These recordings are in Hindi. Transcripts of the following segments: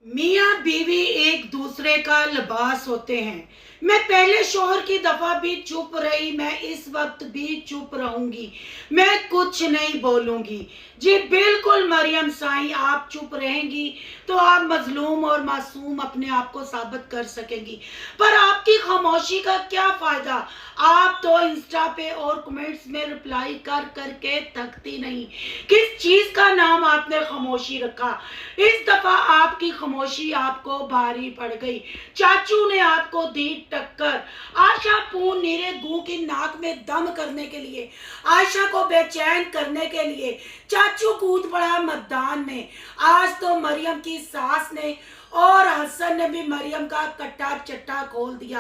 मियाँ बीवी एक दूसरे का लिबास होते हैं। मैं पहले शोहर की दफा भी चुप रही, मैं इस वक्त भी चुप रहूंगी, मैं कुछ नहीं बोलूंगी। जी बिल्कुल मरियम साईं, आप चुप रहेंगी तो आप मजलूम और मासूम अपने आप को साबित कर सकेंगी। पर आपकी खामोशी का क्या फायदा? आप तो इंस्टा पे और कमेंट्स में रिप्लाई कर करके थकती नहीं। किस चीज का नाम आपने खामोशी रखा? इस दफा आपकी खामोशी आपको भारी पड़ गई। चाचू ने आपको दी टक्कर। आशा पूर्ण नीरे गू की नाक में दम करने के लिए, आशा को बेचैन करने के लिए चाचू कूद पड़ा मैदान में। आज तो मरियम की सास ने और हसन ने भी मरियम का कट्टा चट्टा खोल दिया।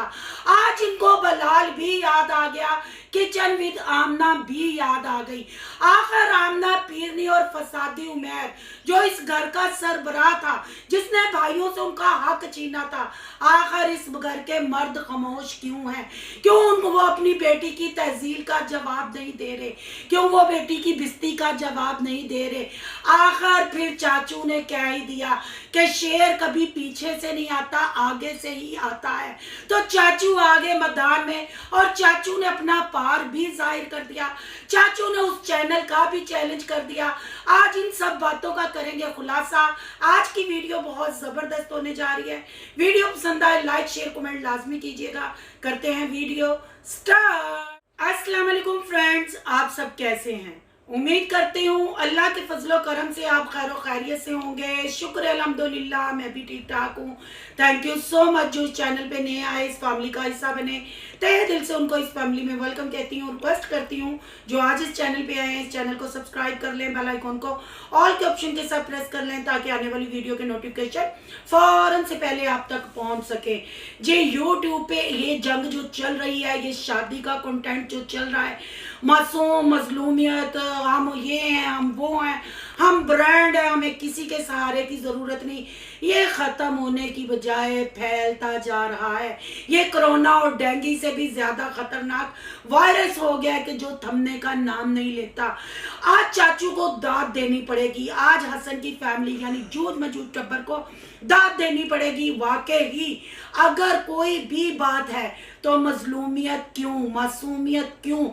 आज इनको बलाल भी याद आ गया, किचन विद आमना भी याद आ गई। आखिर आमना पीरनी और फसादी उमैर जो इस घर का सरबराह था, जिसने भाइयों से उनका हक छीना था, आखिर इस घर के मर्द खामोश क्यों हैं? क्यों वो अपनी बेटी की तहजील का जवाब नहीं दे रहे? क्यों वो बेटी की बिस्ती का जवाब नहीं दे रहे? आखिर फिर चाचू ने कह ही दिया कि शेर कभी पीछे से नहीं आता, आगे से ही आता है। तो चाचू आगे मैदान में, और चाचू ने अपना पार भी जाहिर कर दिया। चाचू ने उस चैनल का भी चैलेंज कर दिया। आज इन सब बातों का करेंगे खुलासा। आज की वीडियो बहुत जबरदस्त होने जा रही है। वीडियो पसंद आए लाइक शेयर कमेंट लाजमी कीजिएगा। करते हैं वीडियो स्टार्ट। अस्सलाम वालेकुम फ्रेंड्स, आप सब कैसे हैं? उम्मीद करती हूँ अल्लाह के फजलो करम से आप खैर खैरियत से होंगे। शुक्र अल्हम्दुलिल्लाह, मैं भी ठीक ठाक हूँ। थैंक यू सो मच जो इस चैनल पे नए आए, इस फैमिली का हिस्सा बने। तहे दिल से उनको इस फैमिली में वेलकम कहती हूँ। रिक्वेस्ट करती हूँ जो आज इस चैनल पे आए हैं, इस चैनल को सब्सक्राइब कर लें, बेल आइकन को ऑल के ऑप्शन के साथ प्रेस कर लें ताकि आने वाली वीडियो के नोटिफिकेशन फौरन से पहले आप तक पहुँच सके। जी यूट्यूब पे ये जंग जो चल रही है, ये शादी का कंटेंट जो चल रहा है, मासूम मजलूमियत, हम ये हैं, हम वो हैं, हम ब्रांड है, हमें किसी के सहारे की ज़रूरत नहीं, ये ख़त्म होने की बजाय फैलता जा रहा है। ये कोरोना और डेंगू से भी ज़्यादा खतरनाक वायरस हो गया है कि जो थमने का नाम नहीं लेता। आज चाचू को दाद देनी पड़ेगी। आज हसन की फैमिली यानी जूझ मजूद टब्बर को दाद देनी पड़ेगी। वाकई ही अगर कोई भी बात है तो मजलूमियत क्यों, मासूमियत क्यों,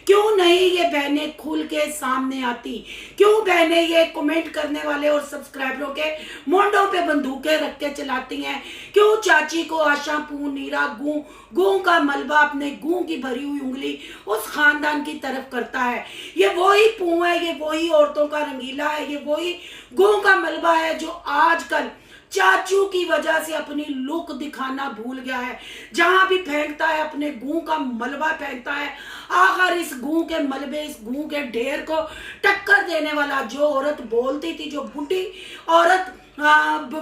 क्यों नहीं ये बहनें खुल के सामने आती? क्यों बहनें ये कमेंट करने वाले और सब्सक्राइबरों के मोंडों पे बंदूकें रख के चलाती हैं? क्यों चाची को आशा पू नीरा गू का मलबा अपने गू की भरी हुई उंगली उस खानदान की तरफ करता है? ये वही पू है, ये वही औरतों का रंगीला है, ये वही गू का मलबा है जो आजकल चाचू की वजह से अपनी लुक दिखाना भूल गया है। जहां भी फेंकता है अपने गू का मलबा फेंकता है। आखिर इस गू के मलबे, इस गू के ढेर को टक्कर देने वाला जो औरत बोलती थी, जो बूढ़ी औरत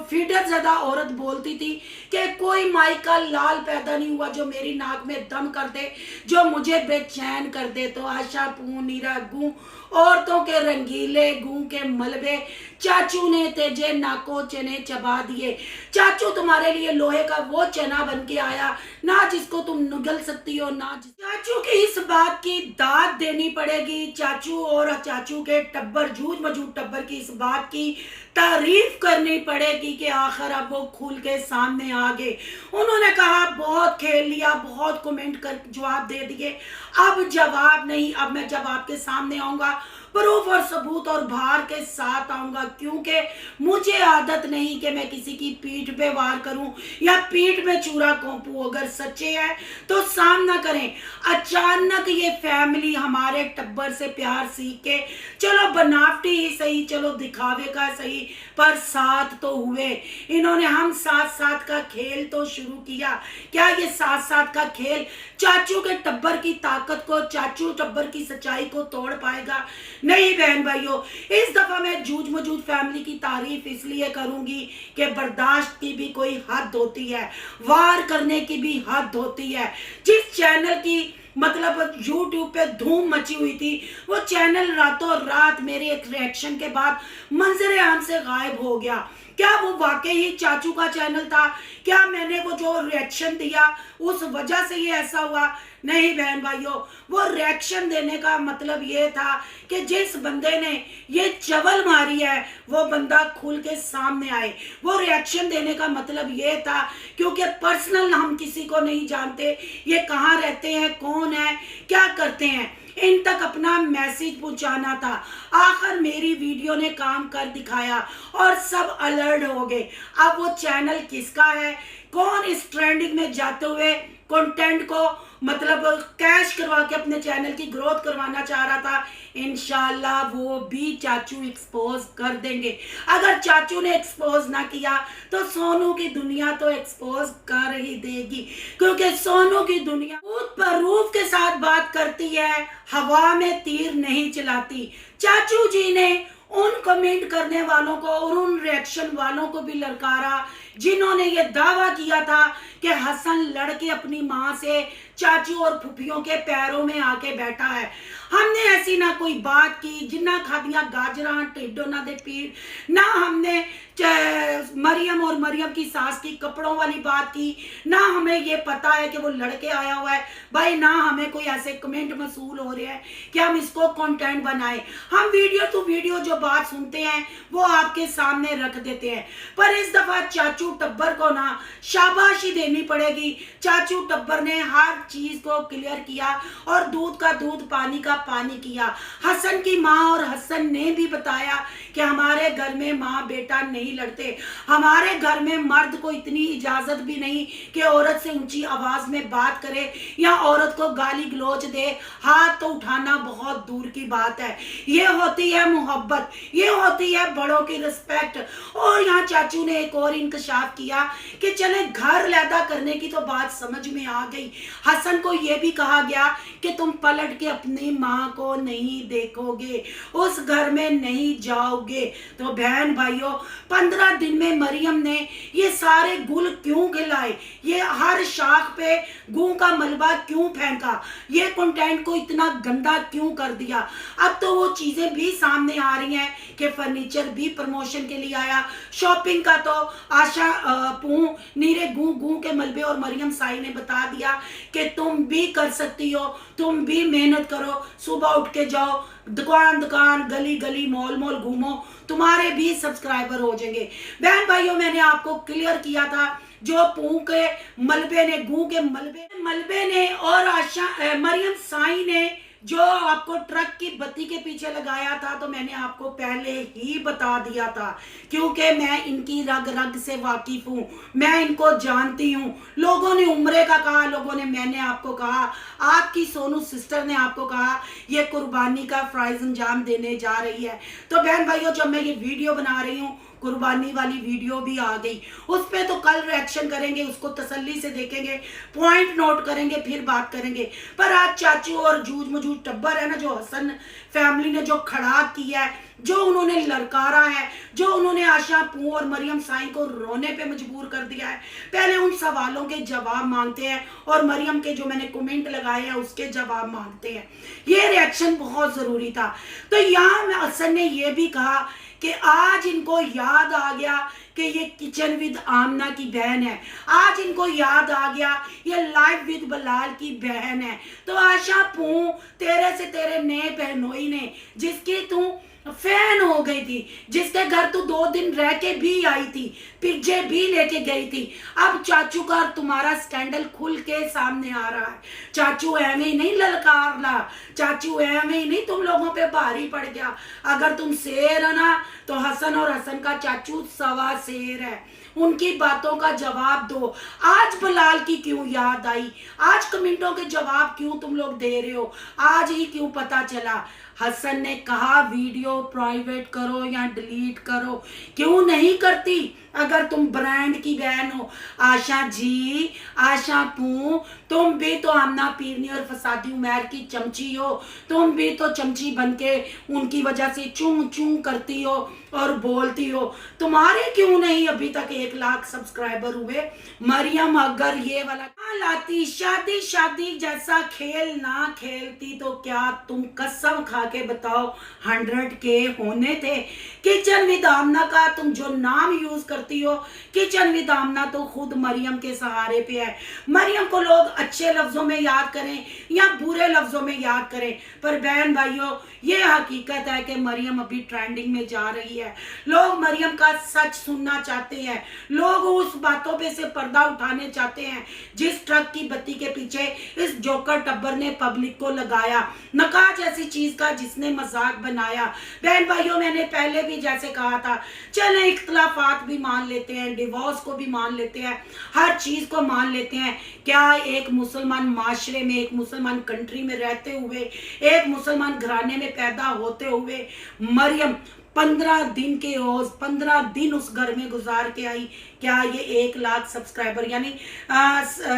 फीडर ज़्यादा औरत बोलती थी कि कोई माई का लाल पैदा नहीं हुआ जो मेरी नाक में दम कर दे, जो मुझे बेचैन कर दे। तो आशा पू नीरा गू औरतों के रंगीले गू के मलबे चाचू ने तेजे नाको चने चबा दिए। चाचू तुम्हारे लिए लोहे का वो चना बन के आया ना जिसको तुम नुगल सकती हो ना। चाचू की इस बात की दाद देनी पड़ेगी। चाचू और चाचू के टब्बर, जूझ मजूद टब्बर की इस बात की तारीफ करनी पड़ेगी कि आखिर अब वो खुल के सामने आ गए। उन्होंने कहा बहुत खेल लिया, बहुत कमेंट कर जवाब दे दिए, अब जवाब नहीं, अब मैं जब आपके सामने आऊंगा प्रूफ और सबूत और भार के साथ आऊंगा, क्योंकि मुझे आदत नहीं कि मैं किसी की पीठ पे वार करूं या पीठ में चूरा घोंपूं। अगर सच्चे हैं तो सामना करें। अचानक ये फैमिली हमारे टब्बर से प्यार सीख के, चलो बनावटी ही सही, चलो दिखावे का सही, पर साथ तो हुए। इन्होंने हम साथ साथ का खेल तो शुरू किया। क्या ये साथ साथ का खेल चाचू के टब्बर की ताकत को, चाचू टब्बर की सच्चाई को तोड़ पाएगा? नहीं बहन भाइयों, इस दफा मैं जूझ मजूद फैमिली की तारीफ इसलिए करूंगी कि बर्दाश्त की भी कोई हद होती है, वार करने की भी हद होती है। जिस चैनल की मतलब यूट्यूब पे धूम मची हुई थी, वो चैनल रातों रात मेरे एक रिएक्शन के बाद मंजर आम से गायब हो गया। क्या वो वाकई ही चाचू का चैनल था? क्या मैंने वो जो रिएक्शन दिया उस वजह से ये ऐसा हुआ? नहीं बहन भाइयों, वो रिएक्शन देने का मतलब ये था कि जिस बंदे ने ये चवल मारी है वो बंदा खुल के सामने आए। वो रिएक्शन देने का मतलब ये था क्योंकि पर्सनल हम किसी को नहीं जानते, ये कहाँ रहते हैं, कौन है, क्या करते हैं, इन तक अपना मैसेज पहुंचाना था। आखिर मेरी वीडियो ने काम कर दिखाया और सब अलर्ट हो गए। अब वो चैनल किसका है, कौन इस ट्रेंडिंग में जाते हुए कंटेंट को मतलब कैश करवा के अपने चैनल की ग्रोथ करवाना चाह रहा था, इंशाल्लाह वो भी चाचू एक्सपोज कर देंगे। अगर चाचू ने एक्सपोज ना किया तो सोनू की दुनिया तो एक्सपोज कर ही देगी, क्योंकि सोनू की दुनिया भूत पर रूफ के साथ बात करती है, हवा में तीर नहीं चलाती। चाचू जी ने उन कमेंट करने वालों को और उन रिएक्शन वालों को भी ललकारा जिन्होंने ये दावा किया था कि हसन लड़के अपनी माँ से चाचू और फुफियों के पैरों में आके बैठा है। हमने ऐसी ना कोई बात की, जिन्ना खादियां गाजरा टिड्डो ना दे पीर, ना हमने मरियम और मरियम की सास की कपड़ों वाली बात की, ना हमें ये पता है कि वो लड़के आया हुआ है भाई, ना हमें कोई ऐसे कमेंट मसूल हो रहे हैं कि हम इसको कंटेंट बनाएं। हम वीडियो टू वीडियो जो बात सुनते हैं वो आपके सामने रख देते हैं। पर इस दफा चाचू टब्बर को ना शाबाशी देनी पड़ेगी। चाचू टब्बर ने हर चीज को क्लियर किया और दूध का दूध पानी का पानी किया। हसन की माँ और हसन ने भी बताया कि हमारे घर में माँ बेटा नहीं लड़ते, हमारे घर में मर्द को इतनी इजाजत भी नहीं कि औरत से ऊंची आवाज में बात करे या औरत को गाली गलोच दे, हाथ तो उठाना बहुत दूर की बात है। ये होती है मोहब्बत, ये होती है बड़ों की रिस्पेक्ट। और यहाँ चाचू ने एक और इंकशाफ किया कि चले घर लैदा करने की तो बात समझ में आ गई। हसन को यह भी कहा गया कि तुम पलट के अपनी माँ को नहीं देखोगे, उस घर में नहीं जाओगे। तो बहन भाइयों, 15 दिन में मरियम ने ये सारे गुल क्यों खिलाए, ये हर शाख पे गू का मलबा क्यों फेंका, ये कंटेंट को इतना गंदा क्यों कर दिया। अब तो वो चीजें भी सामने आ रही हैं कि फर्नीचर भी प्रमोशन के लिए आया, शॉपिंग का तो आशा पू नीरे गू गू के मलबे और मरियम साई ने बता दिया कि तुम भी कर सकती हो, तुम भी मेहनत करो, सुबह उठ के जाओ, दुकान दुकान गली गली मॉल मॉल घूमो, तुम्हारे भी सब्सक्राइबर हो जाएंगे। बहन भाइयों, मैंने आपको क्लियर किया था जो पू के मलबे ने, गू के मलबे ने और आशा मरियम साई ने जो आपको ट्रक की बत्ती के पीछे लगाया था, तो मैंने आपको पहले ही बता दिया था क्योंकि मैं इनकी रग रग से वाकिफ हूँ, मैं इनको जानती हूँ। लोगों ने उम्रे का कहा, लोगों ने, मैंने आपको कहा, आपकी सोनू सिस्टर ने आपको कहा ये कुर्बानी का प्राइज अंजाम देने जा रही है। तो बहन भाइयों, जब मैं ये वीडियो बना रही हूँ, कुर्बानी वाली वीडियो भी आ गई, उस पर तो कल रिएक्शन करेंगे, उसको तसल्ली से देखेंगे, पॉइंट नोट करेंगे, फिर बात करेंगे। पर आज चाचू और जूझ मजूझ टब्बर है ना, जो हसन फैमिली ने जो खड़ा किया है, जो उन्होंने ललकारा है, जो उन्होंने आशा पू और मरियम साई को रोने पे मजबूर कर दिया है, पहले उन सवालों के जवाब मांगते हैं और मरियम के जो मैंने कमेंट लगाए हैं उसके जवाब मांगते हैं। ये रिएक्शन बहुत जरूरी था। तो यहाँ हसन ने यह भी कहा कि आज इनको याद आ गया कि ये किचन विद आमना की बहन है, आज इनको याद आ गया ये लाइव विद बलाल की बहन है। तो आशा पू, तेरे से तेरे नए बहनोई ने, जिसकी तू फैन हो गई थी, जिसके घर तू 2 दिन रह के भी आई थी, पिज्जे भी लेके गई थी, अब चाचू का तुम्हारा स्कैंडल खुल के सामने आ रहा है। चाचू एवं ही नहीं ललकार ला, चाचू एवं ही नहीं तुम लोगों पे भारी पड़ गया। अगर तुम शेर है ना, तो हसन और हसन का चाचू सवा शेर है, उनकी बातों का जवाब दो। आज बलाल की क्यों याद आई, आज कमेंटों के जवाब क्यों तुम लोग दे रहे हो, आज ही क्यों पता चला। हसन ने कहा वीडियो प्राइवेट करो या डिलीट करो, क्यों नहीं करती अगर तुम ब्रांड की बहन हो। आशा जी, आशा पू, तुम भी तो आमना पीरनी और फसादी उमर की चमची हो, तुम भी तो चमची बनके उनकी वजह से चूं चूं करती हो और बोलती हो। तुम्हारे क्यों नहीं अभी तक 1 लाख सब्सक्राइबर हुए। मरियम अगर ये वाला लाती, शादी शादी जैसा खेल ना खेलती तो क्या तुम कसम खा के बताओ 100K होने थे। किचन विद आमना का तुम जो नाम यूज करती हो, किचन विद आमना तो खुद मरियम के सहारे पे है। मरियम को लोग अच्छे लफ्जों में याद करें या बुरे लफ्जों में याद करें, पर बहन भाइयों ये हकीकत है कि मरियम अभी ट्रेंडिंग में जा रही है। लोग मरियम का सच सुनना चाहते हैं, लोग उस बातों पे से पर्दा उठाने चाहते हैं जिस ट्रक की बत्ती के पीछे इस जोकर टब्बर ने पब्लिक को लगाया, नकाज ऐसी चीज का जिसने मजाक बनाया। बहन भाइयों मैंने पहले भी जैसे कहा था, चले इख्तलाफात भी मान लेते हैं, डिवोर्स को भी मान लेते हैं, हर चीज को मान लेते हैं। क्या एक मुसलमान माशरे में, एक मुसलमान कंट्री में रहते हुए, एक मुसलमान घराने में पैदा होते हुए मरियम 15 दिन के रोज 15 दिन उस घर में गुजार के आई, क्या ये 1 लाख सब्सक्राइबर यानी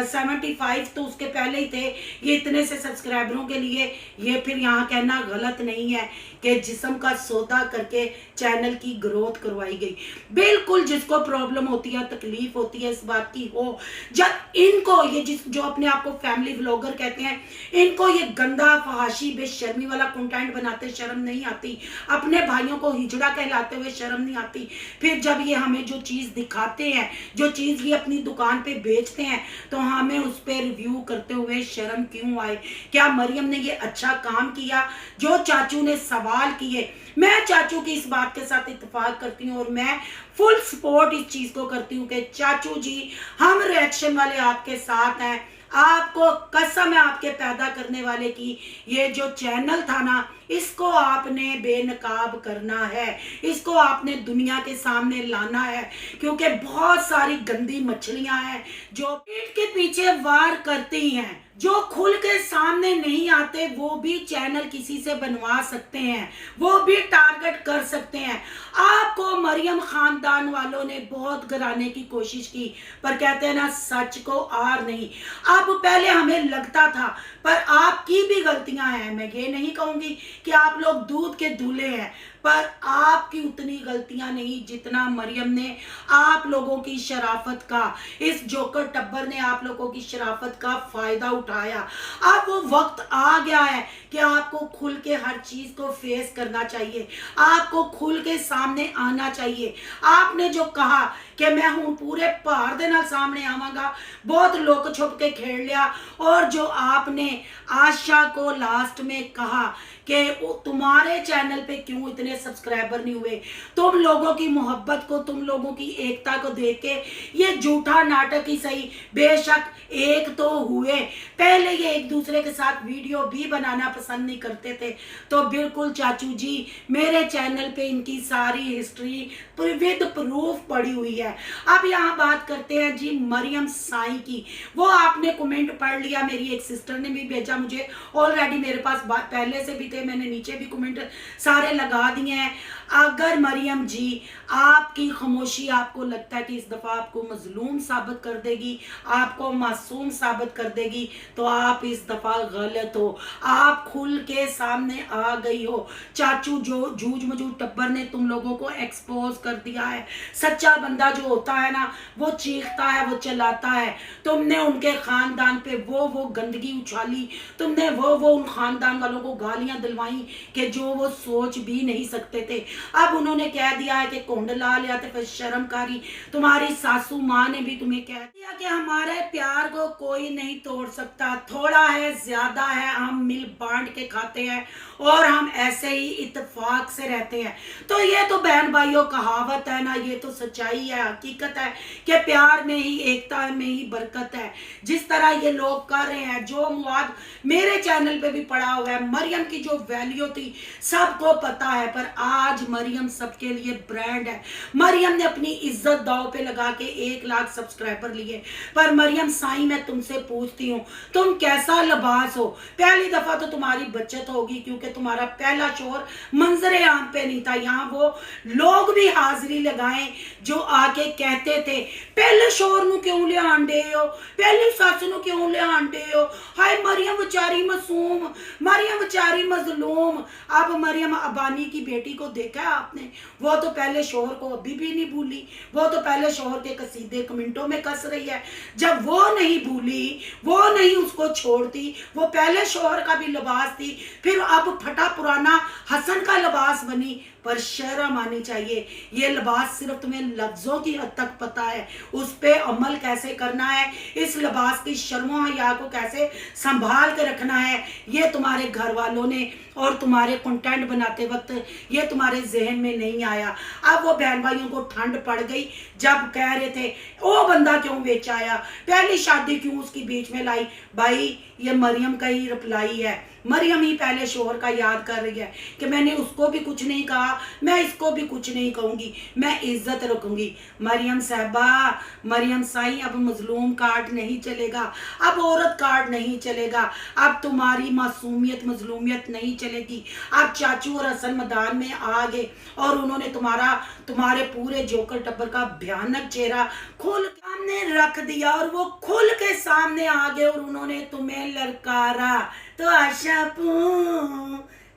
75 तो उसके पहले ही थे, ये इतने से सब्सक्राइबरों के लिए ये फिर यहाँ कहना गलत नहीं है कि जिस्म का सौदा करके चैनल की ग्रोथ करवाई गई। बिल्कुल जिसको प्रॉब्लम होती है, तकलीफ होती है इस बात की हो, जब इनको ये जो अपने आप को फैमिली व्लॉगर कहते हैं, इनको ये गंदा फहाशी बेशर्मी वाला कंटेंट बनाते शर्म नहीं आती, अपने भाइयों को हिजड़ा कहलाते हुए शर्म नहीं आती। फिर जब ये हमें जो चीज दिखाते हैं, जो चीज ये अपनी दुकान पे बेचते हैं, तो हमें उस पर रिव्यू करते हुए शर्म क्यों आए। क्या मरियम ने ये अच्छा काम किया? जो चाचू ने सवाल किए, मैं चाचू की इस बात के साथ इत्तेफाक करती हूँ और मैं फुल सपोर्ट इस चीज को करती हूँ कि चाचू जी हम रिएक्शन वाले आपके साथ हैं। आपको कसम है आपके पैदा करने वाले की, ये जो चैनल था ना, इसको आपने बेनकाब करना है, इसको आपने दुनिया के सामने लाना है, क्योंकि बहुत सारी गंदी मछलियां हैं जो पीठ के पीछे वार करती हैं, जो खुल के सामने नहीं आते, वो भी चैनल किसी से बनवा सकते हैं, वो भी टारगेट कर सकते हैं। आपको मरियम खानदान वालों ने बहुत गिराने की कोशिश की, पर कहते हैं ना सच को आर नहीं। अब पहले हमें लगता था, पर आपकी भी गलतियां हैं, मैं ये नहीं कहूंगी कि आप लोग दूध के दूल्हे हैं, पर आपकी उतनी गलतियां नहीं जितना मरियम ने आप लोगों की शराफत का, इस जोकर टब्बर ने आप लोगों की शराफत का फायदा उठाया। अब वो वक्त आ गया है कि आपको खुल के हर चीज को फेस करना चाहिए, आपको खुल के सामने आना चाहिए। आपने जो कहा कि मैं हूं पूरे भार दे नाल सामने आवांगा, बहुत लुक छुप के खेल लिया, और जो आपने आशा को लास्ट में कहा कि तुम्हारे चैनल पे क्यों इतने सब्सक्राइबर नहीं हुए, तुम लोगों की मोहब्बत को, तुम लोगों की एकता को देख के ये झूठा नाटक ही सही, बेशक एक तो हुए, पहले ये एक दूसरे के साथ वीडियो भी बनाना पसंद नहीं करते थे, तो बिल्कुल चाचू जी मेरे चैनल पे इनकी सारी हिस्ट्री विद प्रूफ पड़ी हुई है। अब यहाँ बात करते हैं जी मरियम साई की। वो आपने कमेंट पढ़ लिया, मेरी एक सिस्टर ने भी भेजा मुझे, ऑलरेडी मेरे पास पहले से भी थे, मैंने नीचे भी कमेंट सारे लगा दिए हैं। अगर मरियम जी आपकी खामोशी आपको लगता है कि इस दफा आपको मजलूम साबित कर देगी, आपको मासूम साबित कर देगी, तो आप इस दफा गलत हो। आप खुल के सामने आ गई हो। चाचू जो जूझ मजूझ टब्बर ने तुम लोगों को एक्सपोज कर दिया है। सच्चा बंदा जो होता है ना, वो चीखता है, वो चिल्लाता है। तुमने उनके खानदान पे वो गंदगी उछाली, तुमने वो उन खानदान वालों को गालियां दिलवाई कि जो वो सोच भी नहीं सकते थे। अब उन्होंने कह दिया है कि कोंडला लिया, तो फिर शर्मकारी तुम्हारी सासू माँ ने भी तुम्हें कह दिया कि हमारे प्यार को कोई नहीं तोड़ सकता, थोड़ा है ज्यादा है, हम मिल बांट के खाते हैं और हम ऐसे ही इत्तेफाक से रहते हैं। तो ये तो बहन भाइयों कहावत है ना, ये तो सच्चाई है, हकीकत है कि प्यार में ही, एकता में ही बरकत है। जिस तरह ये लोग कर रहे हैं, जो मुआद मेरे चैनल पे भी पड़ा हुआ है, मरियम की जो वैल्यू थी सबको पता है, पर आज आज मरियम सबके लिए ब्रांड है। मरियम ने अपनी इज्जत दांव पे लगा के 1 लाख सब्सक्राइबर लिए। पर मरियम साईं, मैं तुमसे पूछती हूँ, तुम कैसा लिबास हो? पहली दफा तो तुम्हारी बचत होगी क्योंकि तुम्हारा पहला शोहर मंजरे आम पे नहीं था। यहाँ वो लोग भी हाजिरी लगाएं जो आके कहते थे पहले शोहर नु क्यों ले आंडे हो, पहली सस नु क्यों ले आंडे हो, हाय मरियम बेचारी मासूम, मरियम बेचारी मजलूम। अब मरियम अबानी की बेटी को देखा आपने? वो तो पहले शोहर को अभी भी नहीं भूली, वो तो पहले शोहर के कसीदे कमेंटों में कस रही है। जब वो नहीं भूली, वो नहीं उसको छोड़ती, वो पहले शोहर का भी लिबास थी, फिर अब फटा पुराना हसन का लिबास बनी। पर शर्म आनी चाहिए। ये लिबास सिर्फ तुम्हें लफ्जों की हद तक पता है, उस पे अमल कैसे करना है, इस लिबास की शर्मो हया को कैसे संभाल के रखना है, ये तुम्हारे घर वालों ने और तुम्हारे कंटेंट बनाते वक्त ये तुम्हारे जहन में नहीं आया। अब वो बहन भाइयों को ठंड पड़ गई जब कह रहे थे वो बंदा क्यों बेच आया, पहली शादी क्यों उसकी बीच में लाई। भाई ये मरियम का ही रिप्लाई है। मरियम ही पहले शोहर का याद कर रही है कि मैंने उसको भी कुछ नहीं कहा, मैं इसको भी कुछ नहीं कहूंगी, मैं इज्जत रखूंगी। मरियम साहबा, मरियम साईं, अब मजलूम कार्ड नहीं चलेगा, अब औरत कार्ड नहीं चलेगा, अब तुम्हारी मासूमियत मजलूमियत नहीं चलेगी। अब चाचू और हसन मैदान में आ गए और उन्होंने तुम्हारे पूरे जोकर टब्बर का भयानक चेहरा खोल सामने रख दिया और वो खुल के सामने आ गए और उन्होंने तुम्हें ललकारा। तो आशा पू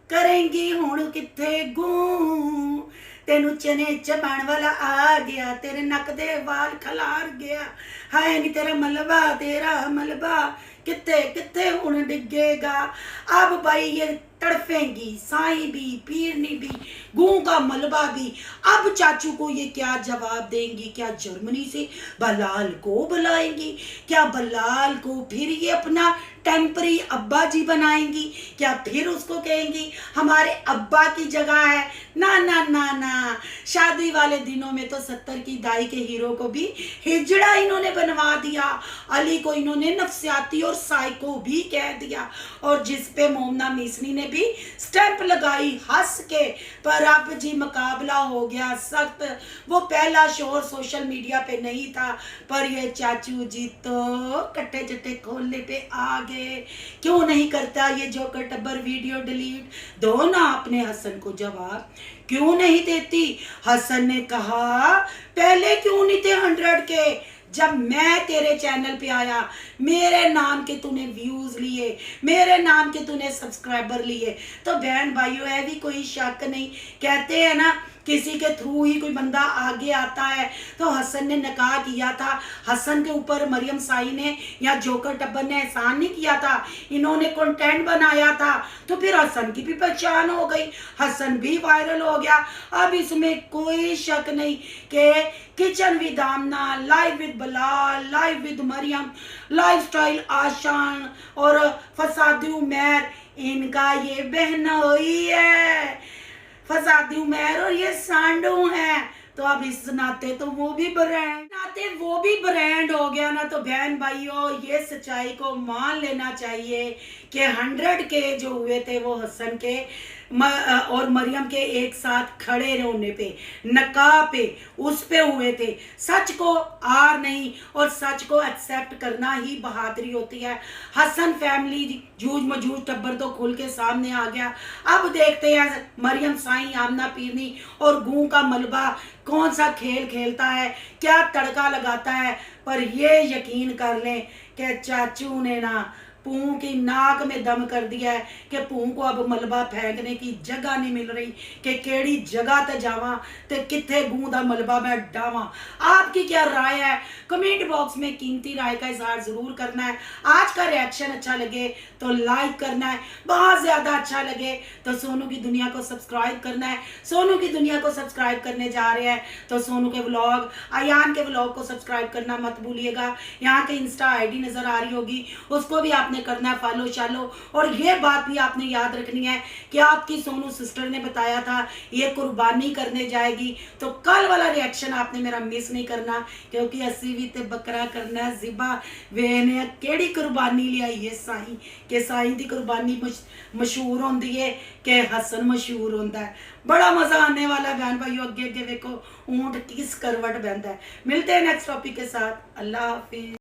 करेंगी हुण किथे गू, तेनू चने चबाण वाला आ गया, तेरे नक दे वाल खलार गया, हाय नी तेरा मलबा किथे किथे हुण डिगेगा। अब भाई ये तड़फेंगी, साईं भी, पीरनी भी, गूं का मलबा भी। अब चाचू को ये क्या जवाब देंगी? क्या जर्मनी से बलाल को बुलाएंगी? क्या बलाल को फिर ये अपना टेम्परी अब्बा जी बनाएंगी? क्या फिर उसको कहेंगी हमारे अब्बा की जगह है? ना ना ना ना, शादी वाले दिनों में तो 70 की दाई के हीरो को भी हिजड़ा इन्होंने बनवा दिया, अली को इन्होंने नफसियाती और साइको भी कह दिया, और जिस पे मोमना मिसनी ने भी स्टैंप लगाई हंस के। पर अब जी मुकाबला हो गया सख्त। वो पहला शोर सोशल मीडिया पे नहीं था, पर ये चाचू जी तो कट्टे चट्टे खोलने पे आ गए। क्यों नहीं करता ये जोकर टब्बर वीडियो डिलीट? दो ना अपने हसन को जवाब, क्यों नहीं देती? हसन ने कहा पहले क्यों नहीं थे 100 के? जब मैं तेरे चैनल पे आया, मेरे नाम के तूने व्यूज लिए, मेरे नाम के तूने सब्सक्राइबर लिए। तो बहन भाइयों, है भी कोई शक नहीं, कहते हैं ना किसी के थ्रू ही कोई बंदा आगे आता है। तो हसन ने निकाह किया था, हसन के ऊपर मरियम साई ने या जोकर टब्बर ने एहसान नहीं किया था, इन्होंने कंटेंट बनाया था, तो फिर हसन की भी पहचान हो गई, हसन भी वायरल हो गया। अब इसमें कोई शक नहीं कि kitchen with Amna, live with Bilal, live with Maryam, lifestyle Ahsan और फसादी उमैर, इनका ये बहनोई है। फसादी उमैर और ये सांडू हैं। तो अब इस नाते तो वो भी ब्रांड हो गया ना। तो बहन भाइयों, ये सच्चाई को मान लेना चाहिए कि 100 के जो हुए थे वो हसन के और मरियम के एक साथ खड़े होने पे, नकाह पे, उस पे हुए थे। सच को आर नहीं और सच को एक्सेप्ट करना ही बहादुरी होती है। हसन फैमिली जूझ मजूझ टब्बर तो खुल के सामने आ गया। अब देखते हैं मरियम साईं, आमना पीरनी और गूं का मलबा कौन सा खेल खेलता है, क्या तड़का लगाता है। पर ये यकीन कर लें कि चाचू ने ना पूं की नाक में दम कर दिया है कि पूं को अब मलबा फेंकने की जगह नहीं मिल रही कि केड़ी जगह ते जावा ते किथे गूं दा मलबा मैं डावां। आपकी क्या राय है? कमेंट बॉक्स में कीमती राय का इजहार जरूर करना है। आज का रिएक्शन अच्छा लगे तो लाइक करना है, बहुत ज्यादा अच्छा लगे तो सोनू की दुनिया को सब्सक्राइब करना है। सोनू की दुनिया को सब्सक्राइब करने जा रहे हैं तो सोनू के व्लॉग, अयान के व्लॉग को सब्सक्राइब करना मत भूलिएगा। यहाँ के इंस्टा आईडी नजर आ रही होगी, उसको भी आपने आपने करना है फॉलो शालो। और ये बात भी आपने याद रखनी है कि आपकी सोनू सिस्टर ने बताया था ये कुर्बानी करने जाएगी, तो कल वाला रिएक्शन आपने मेरा मिस नहीं करना, क्योंकि असी भी ते बकरा करना जिबा वेने केड़ी कुर्बानी लियाई है साईं, कि साईं दी कुर्बानी मशहूर होंदी है कि हसन मशहूर होंदा है। बड़ा मजा आने वाला है बहन भाइयों, अगे अगे देखो ऊंट किस करवट बहता है। मिलते हैं नेक्स्ट टॉपिक के साथ, अल्लाह हाफिज।